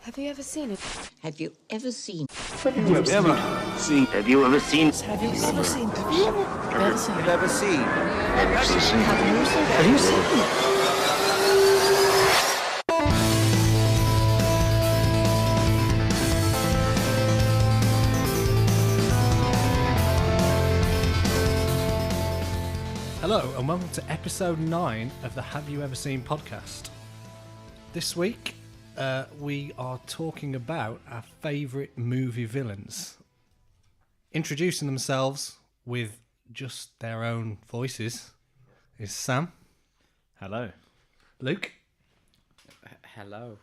Have you ever seen it? Have you ever seen? Have you ever seen? Have you ever seen? Have you ever seen? Have you ever seen? Have you ever seen? Have you seen? Hello and welcome to episode 9 of the Have You Ever Seen podcast. This week we are talking about our favourite movie villains. Introducing themselves with just their own voices is Sam. Hello. Luke. Hello.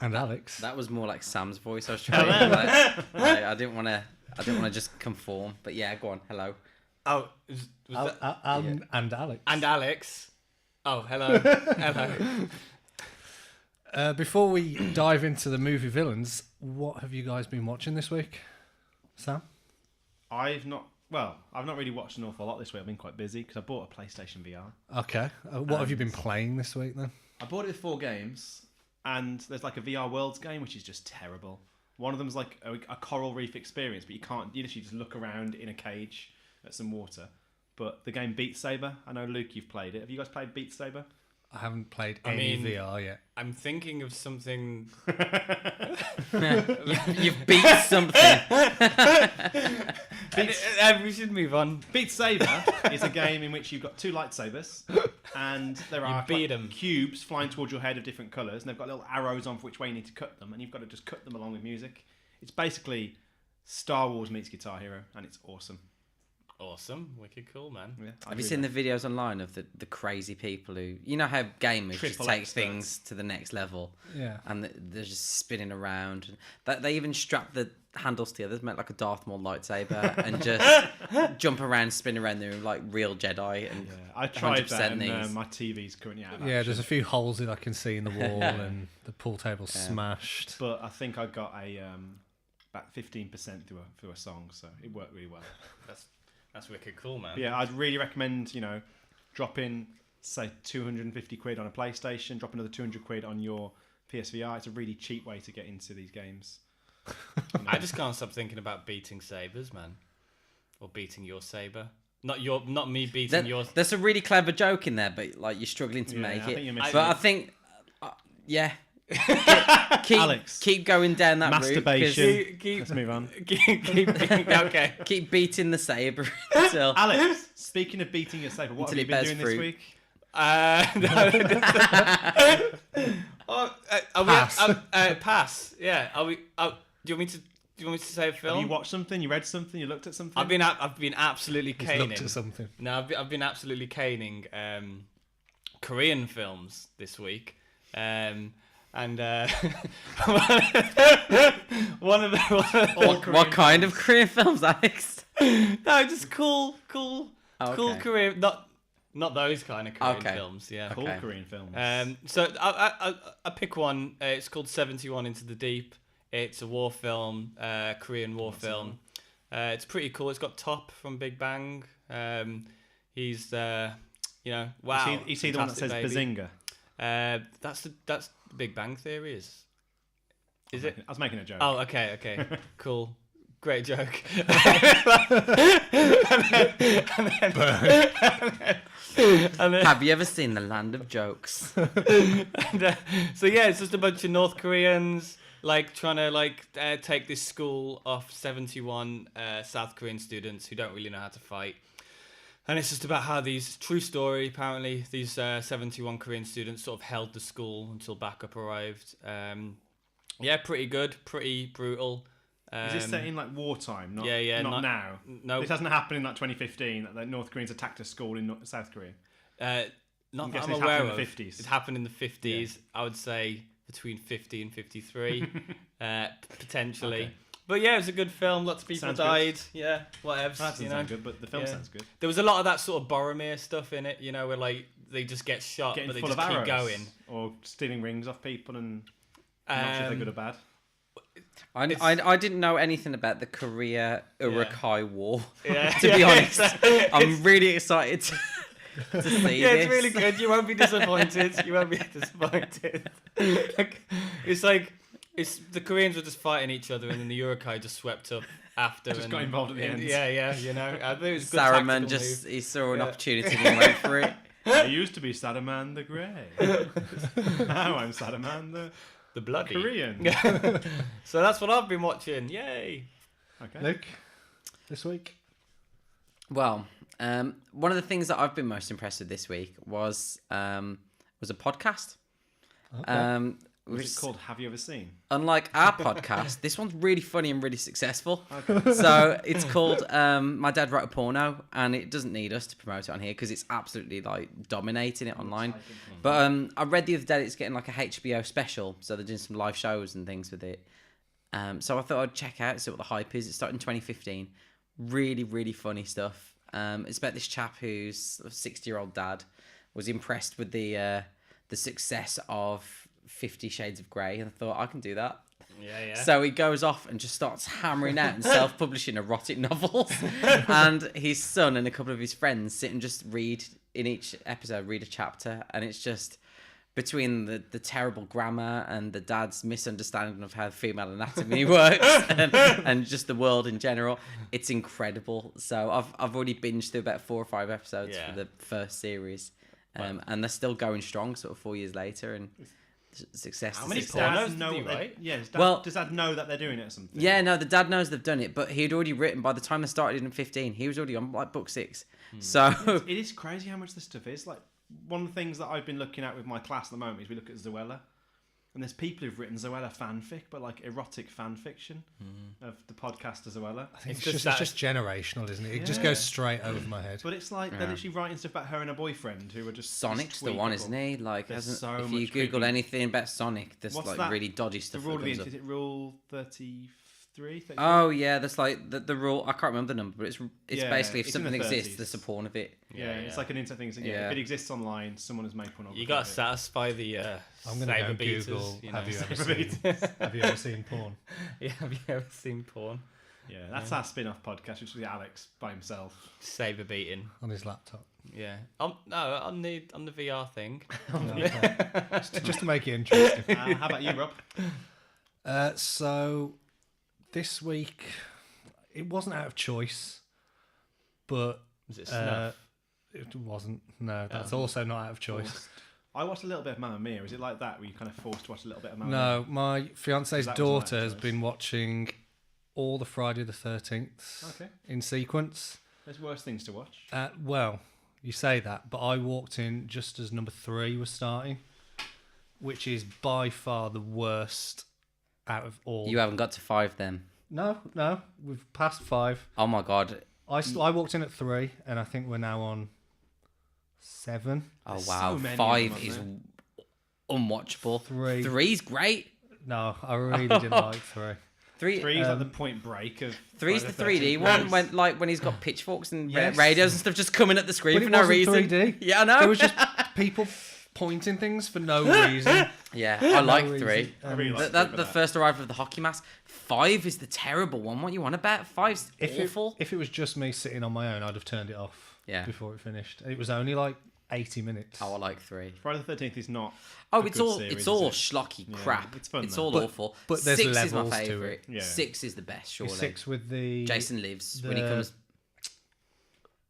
And Alex. That was more like Sam's voice. I was trying to. I didn't want to just conform. But yeah, go on. Hello. Oh, And Alex. and Alex. Oh, hello. Hello. Before we dive into the movie villains, what have you guys been watching this week? Sam? I've not really watched an awful lot this week. I've been quite busy because I bought a PlayStation VR. Okay. What have you been playing this week then? I bought it with 4 games, and there's like a VR Worlds game which is just terrible. One of them's like a coral reef experience, but you literally just look around in a cage at some water. But the game Beat Saber, I know Luke, you've played it. Have you guys played Beat Saber? I haven't played any VR yet. I'm thinking of something. You've beat something. We should move on. Beat Saber is a game in which you've got 2 lightsabers, and there are beat 'em. cubes flying towards your head of different colours, and they've got little arrows on for which way you need to cut them, and you've got to just cut them along with music. It's basically Star Wars meets Guitar Hero, and it's awesome. Awesome, wicked cool, man. Yeah, Have you seen the videos online of the crazy people who, you know how gamers just Triple take experts. things to the next level? Yeah. And they're just spinning around. They even strap the handles together, make like a Darth Maul lightsaber, and just jump around, spin around the room like real Jedi. And Yeah, I tried that, 100% and these. my TV's currently out of Yeah, action. there's a few holes that I can see in the wall and the pool table's smashed. But I think I got about 15% through a song, so it worked really well. That's wicked cool, man. But yeah, I'd really recommend, dropping, say, 250 quid on a PlayStation, drop another 200 quid on your PSVR. It's a really cheap way to get into these games. I just can't stop thinking about beating sabers, man, or beating your saber. Not me beating yours. There's a really clever joke in there, but like you're struggling to make I think it. you're missing But it. I think, yeah. Alex, keep going down that masturbation. route. Let's move on. Okay. Keep beating the saber until. Alex, speaking of beating your saber, what Until have it you been bears doing fruit. Pass. Yeah. Are we? Do you want me to say a film? Have you watched something? You read something? You looked at something? I've been absolutely He's caning. looked at something. No, I've been absolutely caning Korean films this week. And What kind of Korean films, Alex? no, just cool Oh, cool okay. Korean, not those kind of Korean Okay. films. Yeah. Cool Okay. Korean films. So I pick one. It's called 71 Into the Deep. It's a war film, Korean war film. It's pretty cool. It's got Top from Big Bang. He's wow. You see the one that says fantastic baby. Bazinga? That's the Big Bang Theory. Is it? I was making a joke. Oh, okay, cool, great joke. and then, Have you ever seen The Land of Jokes? so yeah, it's just a bunch of North Koreans like trying to take this school off 71 South Korean students who don't really know how to fight. And it's just about how true story, apparently, these 71 Korean students sort of held the school until backup arrived. Yeah, pretty good, pretty brutal. Is this set in like wartime? Not, not now. No. This hasn't happened in like 2015 that the North Koreans attacked a school in South Korea. Not I'm that I'm guessing it's aware happened of. in the 50s. It happened in the 50s. I would say between 50 and 53, potentially. Okay. But yeah, it was a good film. Lots of people Sounds died. good. Yeah, whatever. That doesn't sound good, but the film Yeah. sounds good. There was a lot of that sort of Boromir stuff in it, where like they just get shot, Getting but they full just of keep arrows, going. or stealing rings off people, and I'm not sure if they're good or bad. I didn't know anything about the Korea-Uruguay War. Yeah. To be honest, I'm really excited to see Yeah, this. it's really good. You won't be disappointed. You won't be disappointed. It's like It's the Koreans were just fighting each other, and then the Urukai just swept up after. Just got involved at the end. Yeah, you know. I think it was a good Saruman tactical just move. he saw an opportunity and he went for it. I used to be Saruman the Grey. Now I'm Saruman The bloody Korean. So that's what I've been watching. Yay! Okay. Luke, this week. Well, one of the things that I've been most impressed with this week was a podcast. Okay. Which Which, is called Have You Ever Seen? unlike our podcast, this one's really funny and really successful. So it's called My Dad Wrote a Porno, and it doesn't need us to promote it on here because it's absolutely like dominating it online. But I read the other day it's getting like a HBO special, so they're doing some live shows and things with it. So I thought I'd check out, see what the hype is. It started in 2015. Really, really funny stuff. It's about this chap whose 60-year-old dad was impressed with the success of 50 Shades of Grey, and I thought I can do that. Yeah. So he goes off and just starts hammering out and self-publishing erotic novels. And his son and a couple of his friends sit and just read in each episode, read a chapter, and it's just between the terrible grammar and the dad's misunderstanding of how female anatomy works and just the world in general, it's incredible. So I've already binged through about 4 or 5 episodes for the first series, and they're still going strong, sort of 4 years later, and success. How many pornos dads did know he what write? does dad know that they're doing it or something? Yeah, no, the dad knows they've done it, but he'd already written by the time they started in 15. He was already on like book 6. So It is crazy how much this stuff is. Like, one of the things that I've been looking at with my class at the moment is we look at Zoella. And there's people who've written Zoella fanfic, but like erotic fan fiction of the podcaster Zoella. I think It's it's just just generational, isn't it? It just Yeah. goes straight over my head. But it's like they're literally writing stuff about her and her boyfriend who are just Sonic's the one, isn't he? Like, There's hasn't, so if you much Google creepy- anything about Sonic, there's What's like that? really dodgy The stuff. rule that of the comes up. is it rule 33? 33? Oh yeah, that's like the rule. I can't remember the number, but it's Yeah, basically if it's in something the exists, 30s. there's a porn of it. Yeah, it's like an internet thing. So Yeah. if it exists online, someone has made pornography. You got of to it. satisfy the I'm going to go saber and beaters. Google, You know. have you ever Saber seen have you ever seen porn? Yeah, have you ever seen porn? Yeah, that's our spin-off podcast, which is Alex by himself. Saber beating. On his laptop. Yeah. No, on the VR thing. Just to make it interesting. How about you, Rob? So this week, it wasn't out of choice, but Was it snuff? it wasn't. No, that's also not out of choice. I watched a little bit of Mamma Mia. Is it like that, where you kind of forced to watch a little bit of Mamma No, my fiance's That wasn't daughter out of has choice. been watching all the Friday the 13th Okay. in sequence. Mia? There's worse things to watch. Well, you say that, but I walked in just as number 3 was starting, which is by far the worst out of all. You haven't got to 5 then. No, we've passed 5. Oh my god. I walked in at 3, and I think we're now on 7. Oh There's wow. so many of 5 them, is aren't unwatchable. 3. 3's great. No, I really didn't like 3. 3. 3 is like the Point Break of. 3's the Friday 3D 13th. one when he's got pitchforks and Yes. radios and stuff just coming at the screen But for it no wasn't reason. 3D. Yeah, I know. There was just people pointing things for no reason. Yeah, I like No 3. reason. I really like That, three for the that. first arrival of the hockey mask. 5 is the terrible one. What you want about? 5's awful. If it was just me sitting on my own, I'd have turned it off Yeah. before it finished. It was only like 80 minutes. Oh, I like 3. Friday the 13th is not. Oh, a it's good all series, it's all is it? schlocky Yeah, crap. it's fun It's though. all But- awful. but there's 6 is levels my to favorite. it. Yeah. 6 is the best, surely. 6 with the Jason lives when he the- comes.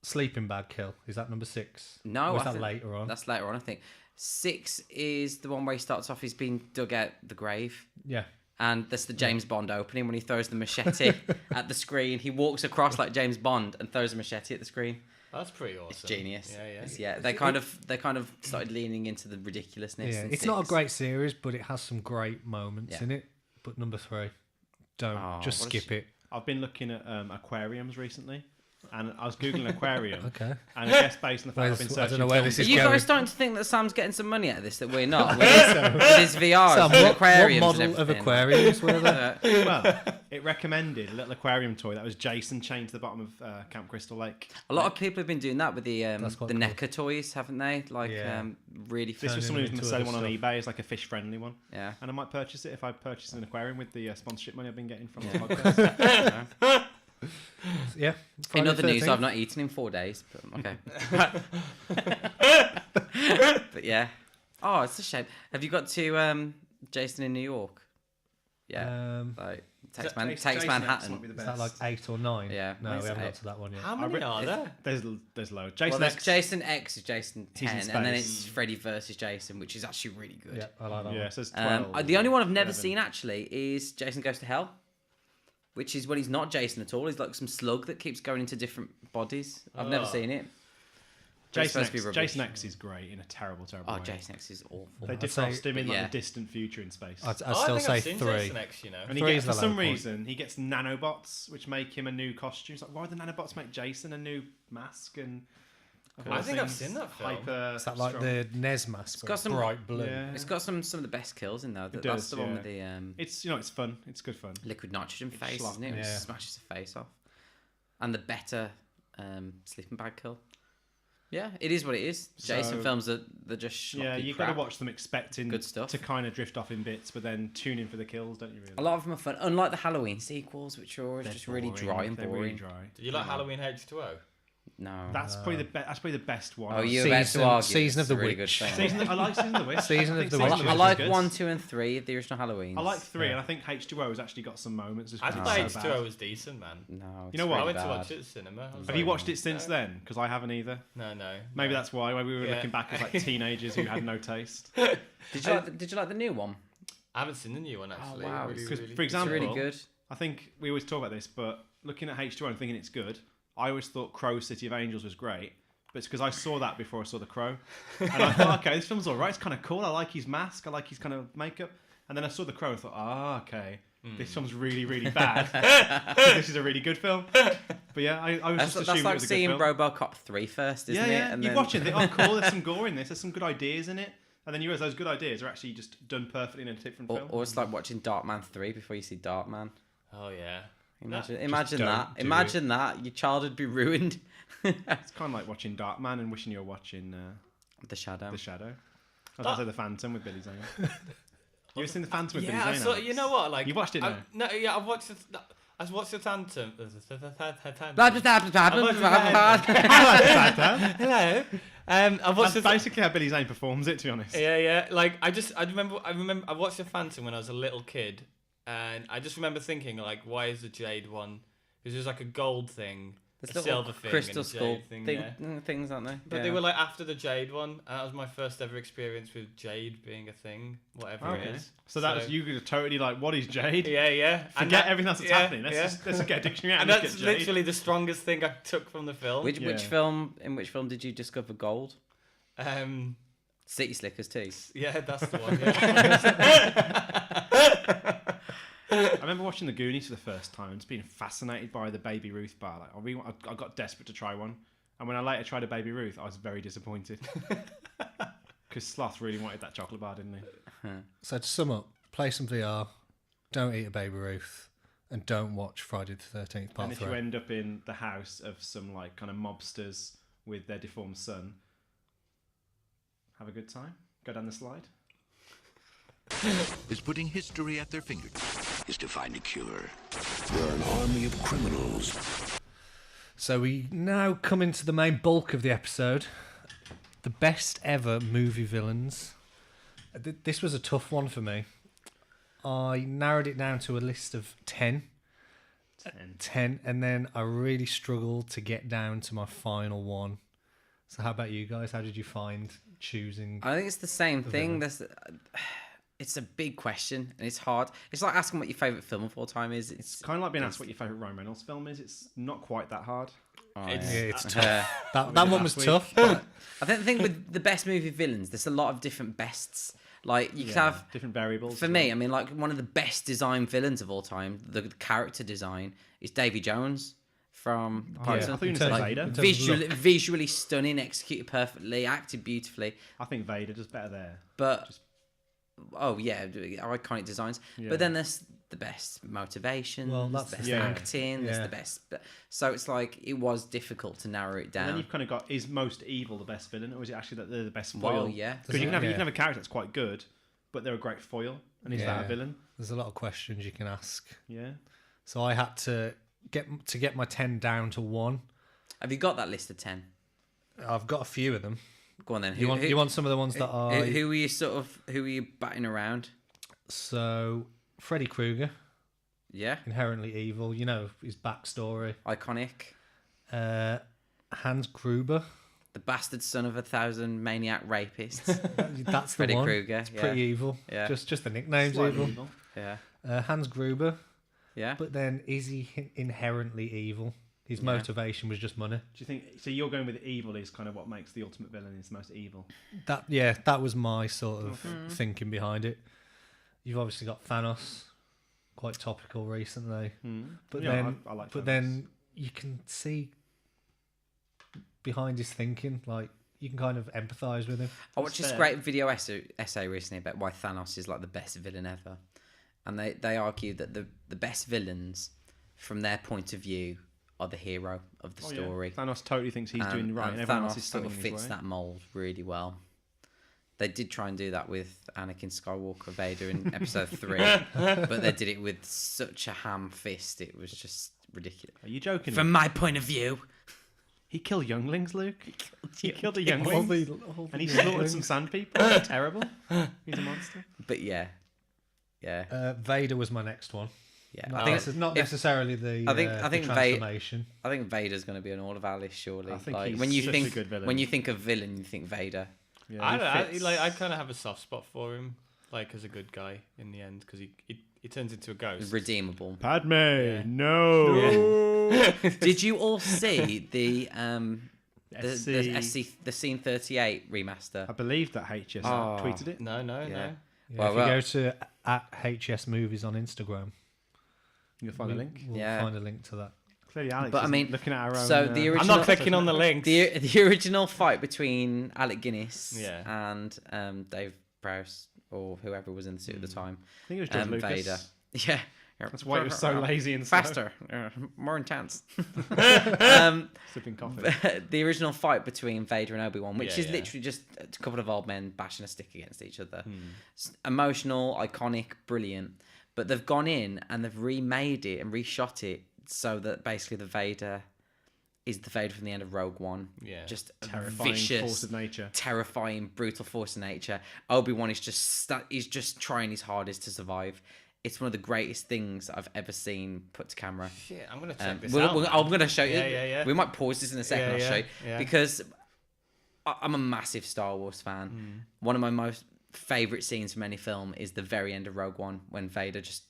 sleeping bag kill. Is that number 6? No, or is I that think later on? That's later on, I think. 6 is the one where he starts off. He's been dug out the grave. Yeah. And that's the James Bond opening when he throws the machete at the screen. He walks across like James Bond and throws a machete at the screen. That's pretty awesome. It's genius. Yeah. Yeah, they kind of started leaning into the ridiculousness. Yeah, in it's not a 6. great series, but it has some great moments Yeah. in it. But number 3, don't Oh, just what a skip it. I've been looking at aquariums recently, and I was googling aquarium. Okay. And I guess based on the fact I've been I searching. don't know where films- this Are is you going. guys starting to think that Sam's getting some money out of this that we're not? With his VRs, Sam, and what aquariums model and of everything. aquariums were there? Well, it recommended a little aquarium toy that was Jason chained to the bottom of Camp Crystal Lake. A lot of people have been doing that with the That's quite cool. NECA toys, haven't they? Like Yeah. really This fun. was someone who's going to into sell other one on stuff. eBay as like a fish-friendly one. Yeah. And I might purchase it if I purchase an aquarium with the sponsorship money I've been getting from the podcast. Yeah. In Friday other the news, 13th. I've not eaten in 4 days, but okay. But yeah. Oh, it's a shame. Have you got to Jason in New York? Yeah. Like takes Jason X Manhattan. might be the Is that best. like 8 or 9? Yeah, No, mine's we haven't eight. got to that one yet. How many are there? There's loads. Well, Jason there's X. Jason X is Jason He's in 10, and then space. it's Freddy versus Jason, which is actually really good. Yeah, I like that Yeah, one. so it's 12. The only one I've never 11. seen actually is Jason Goes to Hell, which is when he's not Jason at all. He's like some slug that keeps going into different bodies. I've never seen it. But it's Jason supposed to be X, rubbish. Jason X is great in a terrible Oh, way. Jason X is awful. They I'd say- defrost him in like yeah. the distant future in space. I'd I still think say I've seen 3. Jason X, you know. And he Three gets, is the for low some point. reason, he gets nanobots, which make him a new costume. It's like, why do the nanobots make Jason a new mask? And I think I've seen that film. Hyper Is that like strong. the Nez mask? got some- bright blue. Yeah. It's got some of the best kills in there. That's does, the one yeah. with the It's it's fun. It's good fun. liquid nitrogen face, schlock. isn't it? It Yeah. smashes the face off. And the better sleeping bag kill. Yeah, it is what it is. Jason So- films they're just schlocky Yeah, you've got crap. to watch them expecting Good stuff. to kind of drift off in bits, but then tune in for the kills, don't you? Really? A lot of them are fun, unlike the Halloween sequels, which are always They're just really boring. dry and They're boring. really dry. Did you like Halloween H2O? No. That's probably the best one. Oh, you're about to argue. Season of It's the a really Witch. good film. I like Season of the Witch. Season I of think the Season Witch of I the like Witch is 1, good. 2, and 3 of the original Halloween. I like 3, and I think H2O has actually got some moments. I thought H2O was decent, man. No, it's You know what? I really went to bad. watch it at the cinema. I was Have like, you watched it since then? Because I haven't either. No. Maybe that's why we were Yeah. looking back as like teenagers who had no taste. Did you like the new one? I haven't seen the new one actually. wow, Really, Because, really. for example, It's really good. I think we always talk about this, but looking at H2O and thinking it's good, I always thought Crow City of Angels was great, but it's because I saw that before I saw The Crow. And I thought, okay, this film's all right. It's kind of cool. I like his mask. I like his kind of makeup. And then I saw The Crow and thought, okay, this film's really, really bad. This is a really good film. But yeah, I was just That's assuming like it was a seeing good film. RoboCop 3 first, isn't Yeah, it? yeah. And You then... watch it, and think, oh, cool, there's some gore in this. There's some good ideas in it. And then you realise those good ideas are actually just done perfectly in a different film. Or it's like watching Darkman 3 before you see Darkman. Oh yeah. Imagine don't that. do Imagine that. Your childhood be ruined. It's kind of like watching Darkman and wishing you were watching The Shadow. The Shadow. I was about to say The Phantom with Billy Zane. You ever seen The Phantom with Yeah, I Billy Zane? saw. Alex? You know what? Like You watched it now? No, yeah, I've watched it. I've watched the Phantom. Blah, blah, blah, blah, blah, blah, blah. Hello. I've watched That's basically how Billy Zane performs it, to be honest. Yeah. Like I remember I watched the Phantom when I was a little kid, and I just remember thinking like, why is the Jade one? Because there's like a gold thing, There's a little silver thing, crystal and a skull jade thing. Yeah. things, aren't they? But they were like after the Jade one, and that was my first ever experience with Jade being a thing, whatever it Okay. is. So that was you were totally like, what is Jade? Yeah. Forget everything else that's yeah, happening. Let's just get a dictionary out And and, that's look at Jade. literally the strongest thing I took from the film. Which Yeah. film? In which film did you discover gold? City Slickers too. Yeah, that's the one. Yeah. I remember watching The Goonies for the first time and just being fascinated by the Baby Ruth bar. Like, I got desperate to try one. And when I later tried a Baby Ruth, I was very disappointed. Because Sloth really wanted that chocolate bar, didn't he? So to sum up, play some VR, don't eat a Baby Ruth, and don't watch Friday the 13th Part And if 3. you end up in the house of some like kind of mobsters with their deformed son, have a good time. Go down the slide. Is putting history at their fingertips. Is to find a cure. We're an army of criminals. So we now come into the main bulk of the episode. The best ever movie villains. This was a tough one for me. I narrowed it down to a list of 10. 10, and then I really struggled to get down to my final one. So how about you guys? How did you find choosing? I think it's the same thing. It's a big question and it's hard. It's like asking what your favourite film of all time is. It's Kind of like being asked what your favourite Ryan Reynolds film is. It's not quite that hard. It's tough. That did one was last tough. week. But I think the thing with the best movie villains, there's a lot of different bests. Like you could have different variables. For me, I mean, like one of the best designed villains of all time, the character design is Davy Jones from I thought you were gonna say Vader. Visually stunning, executed perfectly, acted beautifully. I think Vader does better there. But iconic designs. Yeah. But then there's the best motivations, that's the best yeah. acting, there's Yeah. the best. So it's like it was difficult to narrow it And down. then you've kind of got, is most evil the best villain, or is it actually that they're the best Well, foil? yeah. Because you can Yeah. have a character that's quite good, but they're a great foil, and is that Yeah. a villain? there's a lot of questions you can ask. Yeah. So I had to get my 10 down to 1. Have you got that list of 10? I've got a few of them. Go on then. You want some of the ones that are... Who are you batting around? So Freddy Krueger, Yeah. inherently evil. You know his backstory. Iconic. Hans Gruber. The bastard son of 1,000 maniac rapists. That's the Freddy one. Krueger. It's Yeah. pretty evil. Yeah. Just the nickname's Slightly evil. evil. Yeah. Hans Gruber. Yeah. But then, is he inherently evil? His motivation was just money. Do you think? So you're going with evil is kind of what makes the ultimate villain is the most evil. That was my sort of thinking behind it. You've obviously got Thanos, quite topical recently. But Yeah, then, I like but Thanos. then you can see behind his thinking, like you can kind of empathise with him. I watched this great video essay recently about why Thanos is like the best villain ever. And they argued that the best villains, from their point of view, are the hero of the story. Thanos totally thinks he's doing right, and and everyone Thanos else is sort standing of in his fits way. that mold really well. They did try and do that with Anakin Skywalker Vader in episode 3, but they did it with such a ham fist. It was just ridiculous. Are you joking? From my point of view, He killed younglings, Luke. He killed a All youngling, the and he slaughtered some sand people. That's terrible. He's a monster. but yeah. Vader was my next one. Yeah, I I think think it's not if- necessarily the I think the Vader- transformation. I think Vader's going to be on all of our list, surely. I think like he's when you such a think good villain. when you think of villain, you think Vader. Yeah, I he fits. I kind of have a soft spot for him, like as a good guy in the end, because he turns into a ghost. Redeemable. Padme, Yeah. no. Did you all see the SC. the Scene 38 remaster? I believe that HS Oh. tweeted it. No. Yeah. Yeah, Well, if you go to @HS Movies on Instagram, You'll find a link. We'll Yeah. find a link to that. Clearly, Alex. But I isn't mean, looking at our own. so the I'm original- not clicking on the links. The original fight between Alec Guinness Yeah. and Dave Prowse or whoever was in the suit at the time. I think it was George Lucas. Vader. Yeah. That's why he was so lazy and slow. faster, more intense. Sipping coffee. The original fight between Vader and Obi-Wan, which Yeah, is yeah. literally just a couple of old men bashing a stick against each other. Emotional, iconic, brilliant. But they've gone in and they've remade it and reshot it so that basically the Vader is the Vader from the end of Rogue One. Yeah. Just Terrifying vicious, force of nature. terrifying, brutal force of nature. Obi-Wan is just trying his hardest to survive. It's one of the greatest things I've ever seen put to camera. Shit, I'm gonna check this We'll- out. we'll- man. I'm going to show you. Yeah. We might pause this in a second. Yeah, I'll show you yeah. because I'm a massive Star Wars fan. One of my most favorite scenes from any film is the very end of Rogue One when Vader just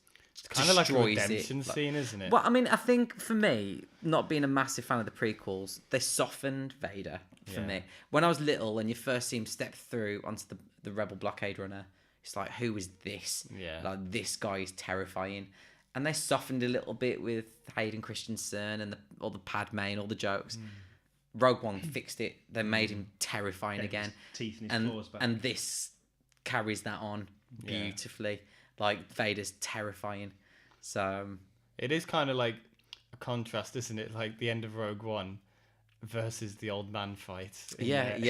Kind of like a destroys redemption it. scene, isn't it? Well, I mean, I think for me, not being a massive fan of the prequels, they softened Vader for Yeah. me. When I was little and you first see him step through onto the Rebel blockade runner, it's like, who is this? Yeah. Like, this guy is terrifying. And they softened a little bit with Hayden Christensen and all the Padme and all the jokes. Rogue One fixed it. They made him terrifying Getting his again. teeth in his claws back. And this carries that on beautifully. Like, Vader's terrifying. So, It is kind of like a contrast, isn't it? Like the end of Rogue One versus the old man fight. yeah. And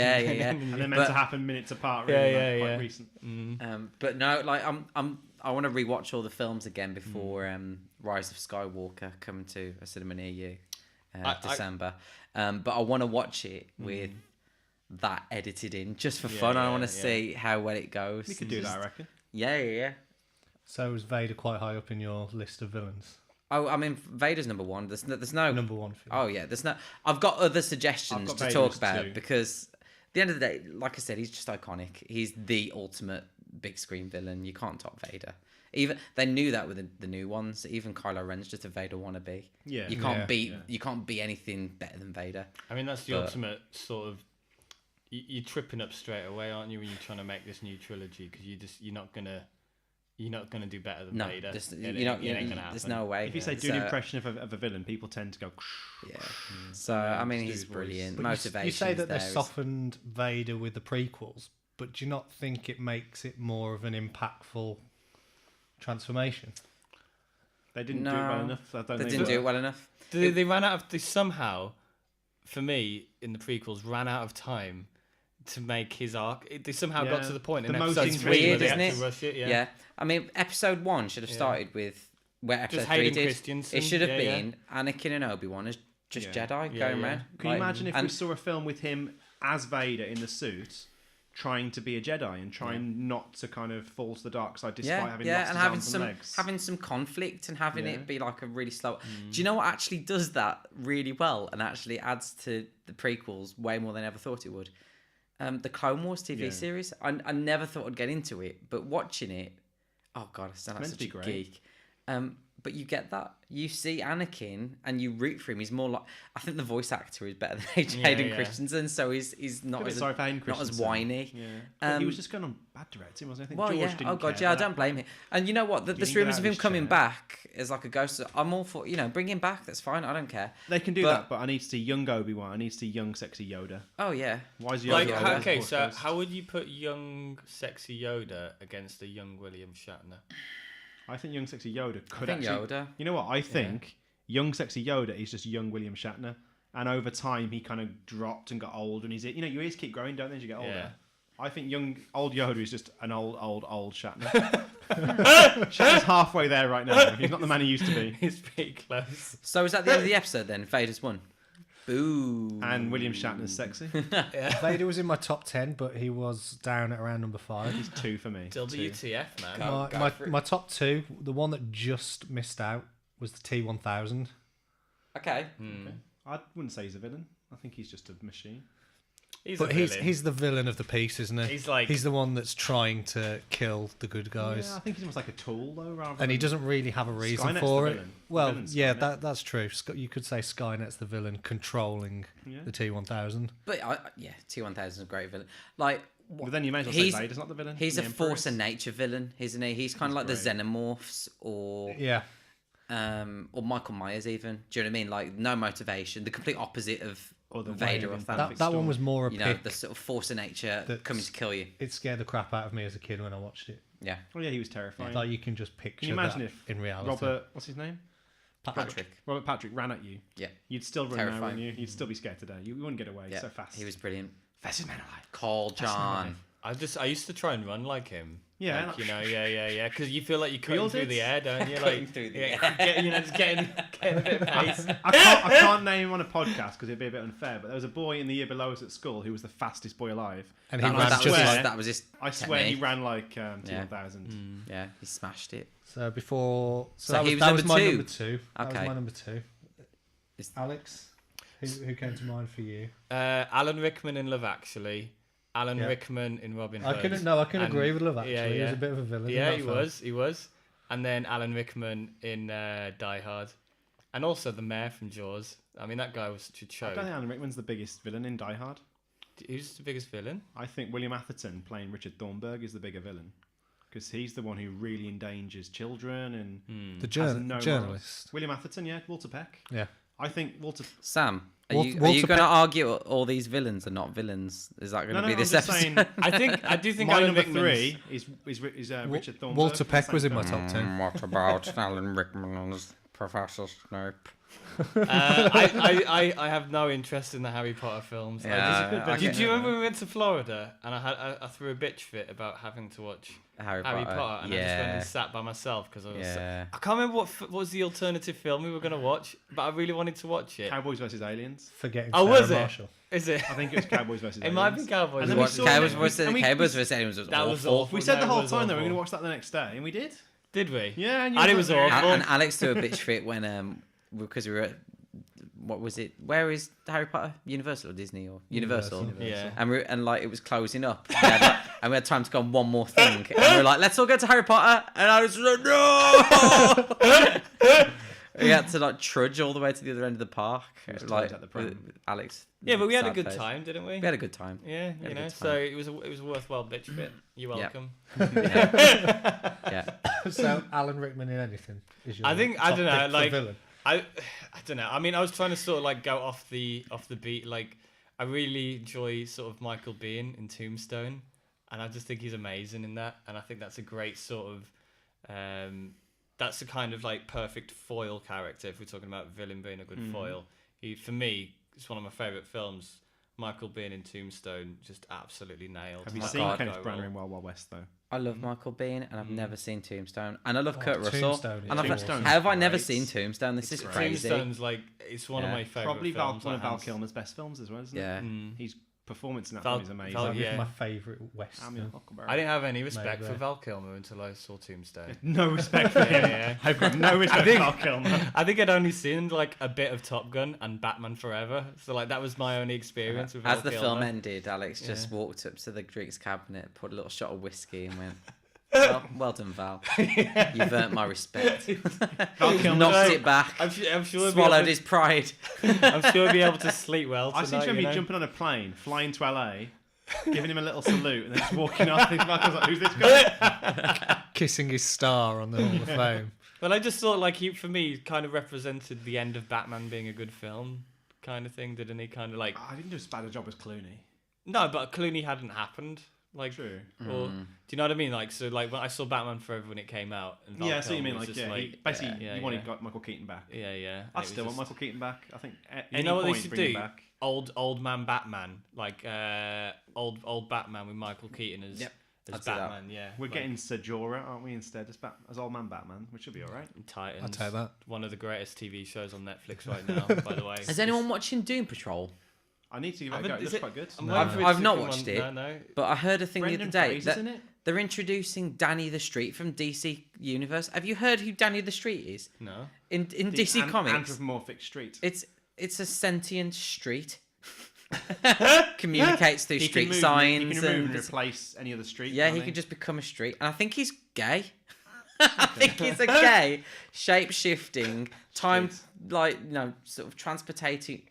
they're meant But- to happen minutes apart. Really, Yeah, like, yeah, quite yeah. recent. But no, like I want to rewatch all the films again before Rise of Skywalker coming to a cinema near you, December. But I want to watch it with that edited in just for fun. I want to see how well it goes. We could do that, I reckon. Yeah. So is Vader quite high up in your list of villains? Oh, I mean, Vader's number one. There's no Number one for you. Oh yeah, there's no. I've got other suggestions I've got to Vader talk as about two. because at the end of the day, like I said, he's just iconic. He's the ultimate big screen villain. You can't top Vader. Even they knew that with the new ones. Even Kylo Ren's just a Vader wannabe. Yeah. You can't Yeah. beat. You can't be anything better than Vader. I mean, that's the But- ultimate sort of. You're tripping up straight away, aren't you, when you're trying to make this new trilogy? Because you're not gonna do better than No, Vader. there's, It you ain't- know, it ain't gonna there's happen. no way. If you say do an impression of a villain, people tend to go. Yeah. So I mean, just do he's his voice. brilliant. But Motivation. you say that they there is- softened Vader with the prequels, but do you not think it makes it more of an impactful transformation? They didn't do it No, well enough. I don't They think didn't do it well enough. They ran out of. They somehow, for me, in the prequels, ran out of time to make his arc. They somehow got Yeah. to the point The in most episode 3 where weird, they isn't had it? to rush it. Yeah. I mean, episode 1 should have started with where episode Just 3 Hayden did. Christensen, It should have yeah, been Anakin and Obi-Wan as just Yeah. Jedi Yeah, going yeah. around. Can you Like, imagine if we and- saw a film with him as Vader in the suit, trying to be a Jedi and trying not to kind of fall to the dark side despite having lost and his having arms some and legs. having some conflict and having Yeah. it be like a really slow. Do you know what actually does that really well and actually adds to the prequels way more than I ever thought it would? The Clone Wars TV series. I never thought I'd get into it, but watching it, oh god, I sound like meant to such be a great. geek. But you get that. You see Anakin and you root for him. He's more like, I think the voice actor is better than Hayden Christensen, so he's not as sorry for Hayden not as Christensen. whiny. Yeah. But he was just going on bad directing, wasn't he? I think Well, George yeah. didn't Oh god, care yeah. I about don't blame him. And you know what? There's didn't get rumours out of of him his coming chair. back as like a ghost. I'm all for bring him back. That's fine. I don't care. They can do But- that, but I need to see young Obi-Wan. I need to see young, sexy Yoda. Oh yeah. Why is Yoda Like, always okay, Force so Ghost? how would you put young, sexy Yoda against a young William Shatner? I think young, sexy Yoda could think actually... Yoda. You know what? I think young, sexy Yoda is just young William Shatner. And over time, he kind of dropped and got older. And your ears keep growing, don't they, as you get older? Yeah. I think old Yoda is just an old Shatner. Shatner's halfway there right now. He's not the man he used to be. He's pretty close. So is that the end of the episode then? Vader's won. Boo. And William Shatner's sexy. Vader was in my top 10, but he was down at around number 5. He's 2 for me. WTF, man. My top 2, the one that just missed out was the T-1000. Okay. I wouldn't say he's a villain. I think he's just a machine. But he's the villain of the piece, isn't he? He's the one that's trying to kill the good guys. Yeah, I think he's almost like a tool, though, rather And he than- doesn't really have a reason Skynet's for the it. villain. The Well, villain's yeah, Skynet. that's true. You could say Skynet's the villain controlling the T-1000. But T-1000 is a great villain. Like, But then you may as well say Vader's not the villain. He's The a Emperor force is. of nature villain, isn't he? He's kind of like great. the Xenomorphs or Yeah. or Michael Myers even. Do you know what I mean? Like no motivation, the complete opposite of Or the Vader or Wayne in Thanos. Perfect That one Storm. was more a You know, pick. the sort of force of nature That's- coming to kill you. It scared the crap out of me as a kid when I watched it. Yeah. Oh yeah, he was terrifying. Like you can just picture Can you imagine that if in reality. what's his name? Patrick. Robert Patrick ran at you. Yeah. You'd still run now, Terrifying. wouldn't you? You'd still be scared today. You wouldn't get away Yeah. so fast. He was brilliant. Fastest man alive. Call John. I used to try and run like him. Yeah, Like, like- yeah. Because you feel like you're We all cutting through did. the air, don't you? Cutting Like, through the just getting a bit of pace. I can't name him on a podcast because it'd be a bit unfair. But there was a boy in the year below us at school who was the fastest boy alive. And he I ran that, just was swear, his, that was his I swear he technique. ran like T-1000. Yeah, he smashed it. So before, So that he was, was that was number my two. number 2. That Okay. was my number 2. Is- Alex, who came to mind for you? Alan Rickman in Love Actually. Alan Yeah. Rickman in Robin I Hood. can And- agree with Love Actually. yeah, He was yeah. a bit of a villain. in Yeah, that he film. was. He was. And then Alan Rickman in Die Hard. And also the mayor from Jaws. I mean, that guy was such a I don't show. think Alan Rickman's the biggest villain in Die Hard. Who's the biggest villain? I think William Atherton playing Richard Thornburg is the bigger villain because he's the one who really endangers children and The has no morals. journalist. William Atherton, yeah, Walter Peck. Yeah. I think Walter. Sam, are Walter you going to Peck- argue all these villains are not villains? Is that going to No, be I'm this just episode? saying. I do think My Alan number Rickman's- 3 is Richard Thornburg. Walter from the Peck was in same my film. top 10. What about Alan Rickman as Professor Snape? I have no interest in the Harry Potter films. Yeah, I Do get- you remember we went to Florida and I threw a bitch fit about having to watch Harry Harry Potter, Potter, and I just went yeah. and sat by myself because I was. Yeah. I can't remember what was the alternative film we were going to watch, but I really wanted to watch it. Cowboys versus Aliens. Forgetting Oh, Sarah was it? Marshall. Is it? I think it was Cowboys versus It Aliens. might be Cowboys. And then we What, saw Cowboys it- versus and we- Cowboys versus Aliens was That was awful. awful. We said No, the it whole was time that we were awful. going to watch that the next day, and we did. Did we? Yeah, and And it was like, awful. And Alex threw a bitch fit when because we were at, what was it? Where is Harry Potter? Universal or Disney or Universal? Yeah. And like it was closing up, and we had time to go on one more thing, and we were like, let's all go to Harry Potter, and I was like, no. We had to like trudge all the way to the other end of the park, was like timed at the prom. with Alex. Yeah, but we had a sad good face. time, didn't we? We had a good time. Yeah, had you a know. good So time. it was a worthwhile bitch fit. You're Yeah. welcome. Yeah. So Alan Rickman in anything is your I think I top don't know. pick for Like villain. I don't know. I mean, I was trying to sort of like go off the beat. Like I really enjoy sort of Michael Biehn in Tombstone, and I just think he's amazing in that. And I think that's a great sort of that's a kind of like perfect foil character. If we're talking about villain being a good foil, for me, it's one of my favorite films. Michael Biehn in Tombstone just absolutely nailed. Have you my seen God. Kenneth Branagh in Wild Wild West though? I love Michael Biehn, and I've never seen Tombstone, and I love Kurt Russell. Tombstone is And Tombstone's how have I never great. seen Tombstone? This is crazy. Tombstone's like it's one of Yeah. my favorite Probably films. one of Val hands- Kilmer's best films as well, isn't Yeah. it? He's performance in that Val- film is amazing. Val- It's yeah. my favourite Western. Samuel Huckleberry. I didn't have any respect Maybe. for Val Kilmer until I saw Tombstone. No respect for him. Yeah. I've got no respect for Val Kilmer. I think I'd only seen like a bit of Top Gun and Batman Forever, so like that was my only experience with Val As the Kilmer. film ended, Alex just Yeah. walked up to the drinks cabinet, poured a little shot of whiskey, and went, well done, Val. You've earned my respect. Val Kilmer. Knocked it back. I'm sure he'll Swallowed be his pride. I'm sure he'll be able to sleep well I tonight. seem to remember you you know? jumping on a plane, flying to LA, giving him a little salute, and then just walking off. I was like, who's this guy? Kissing his star on the Hall of Fame. Well, I just thought like he, for me, kind of represented the end of Batman being a good film, kind of thing, didn't he? Kind of like I didn't do as bad a job as Clooney. no, but Clooney hadn't happened. Like, True. or do you know what I mean? Like, so like when I saw Batman Forever when it came out, and Val Yeah, so you Kilmer mean was like, just yeah, basically yeah, you wanted yeah. got Michael Keaton back. Yeah, yeah. I And it still was want just- Michael Keaton back. I think at You any know what they point should bring him do? back. Old man Batman, like old Batman with Michael Keaton as Yep, as I'd see that. Batman. Yeah, We're like, getting Sajora, aren't we, instead as old man Batman, which should be all right. Titans. I'll take that. One of the greatest TV shows on Netflix right now, by the way. Is anyone watching Doom Patrol? I need to give it a Haven't- go. It is looks it- quite good. I'm No. waiting for it I've to not come watched on- it. No. But I heard a thing Brendan the other day Fraser's that in it? they're introducing Danny the Street from DC Universe. Have you heard who Danny the Street is? No. In The DC Comics, Anthropomorphic street. it's a sentient street. Communicates through He can street move, signs He can remove and and replace any other street. yeah, can't he could just become a street. And I think he's gay. I think he's a gay, shape-shifting, time sort of transportating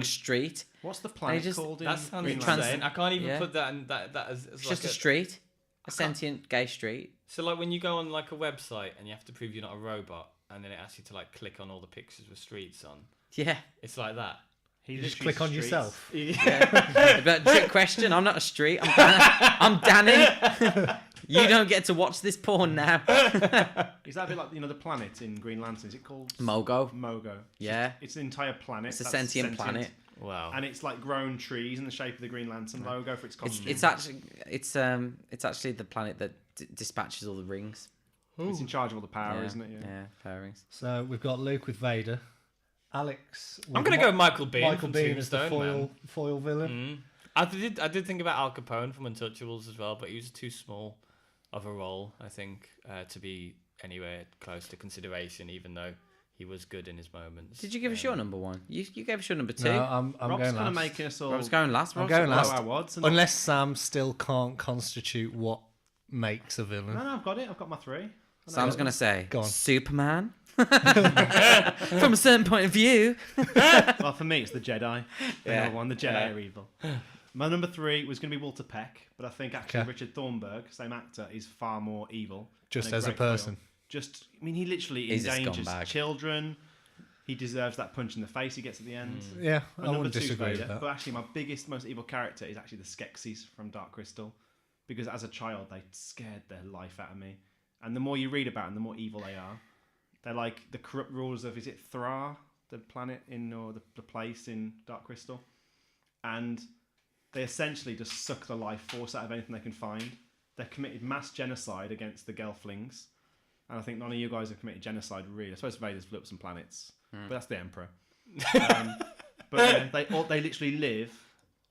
street. What's the planet just- called in That sounds Greenland? trans- insane. I can't even yeah. put that in that as It's like just a street, a sentient gay street. So like when you go on like a website and you have to prove you're not a robot, and then it asks you to like click on all the pictures with streets on. Yeah. It's like that. He You just literally click on streets. yourself. But trick question, I'm not a street. I'm Danny. You don't get to watch this porn now. Is that a bit like the planet in Green Lantern? Is it called Mogo. Mogo? Yeah. It's an entire planet. It's a that's sentient planet. Wow. And it's like grown trees in the shape of the Green Lantern logo for its costume. It's actually the planet that dispatches all the rings. It's in charge of all the power, Yeah, isn't it? Yeah. Yeah, power rings. So we've got Luke with Vader, Alex. I'm gonna go with Michael Biehn Michael from Biehn as the Tombstone, foil villain. I did think about Al Capone from Untouchables as well, but he was too small of a role, I think, to be anywhere close to consideration, even though he was good in his moments. Did you give us your number one? You gave us your number two. No, I'm Rob's going kind of last. making us all Rob's going last. I'm Rob's going blow last. our wads. And Unless Sam still can't constitute what makes a villain. No, I've got it. I've got my three. Sam's going to say Go on. Superman. From a certain point of view. Well, for me, it's the Jedi. The number one, the Jedi are evil. My number three was going to be Walter Peck, but I think actually Okay. Richard Thornburg, same actor, is far more evil. Just and as a great foil. person. He literally He's a endangers scumbag. children. He deserves that punch in the face he gets at the end. Yeah, My I number wouldn't two's disagree Vader, with that. But actually, my biggest, most evil character is actually the Skeksis from Dark Crystal, because as a child they scared the life out of me. And the more you read about them, the more evil they are. They're like the corrupt rulers of, is it Thra, the planet or the place in Dark Crystal, and they essentially just suck the life force out of anything they can find. They've committed mass genocide against the Gelflings, and I think none of you guys have committed genocide really. I suppose Vader's blew up some planets, but that's the Emperor. But they literally live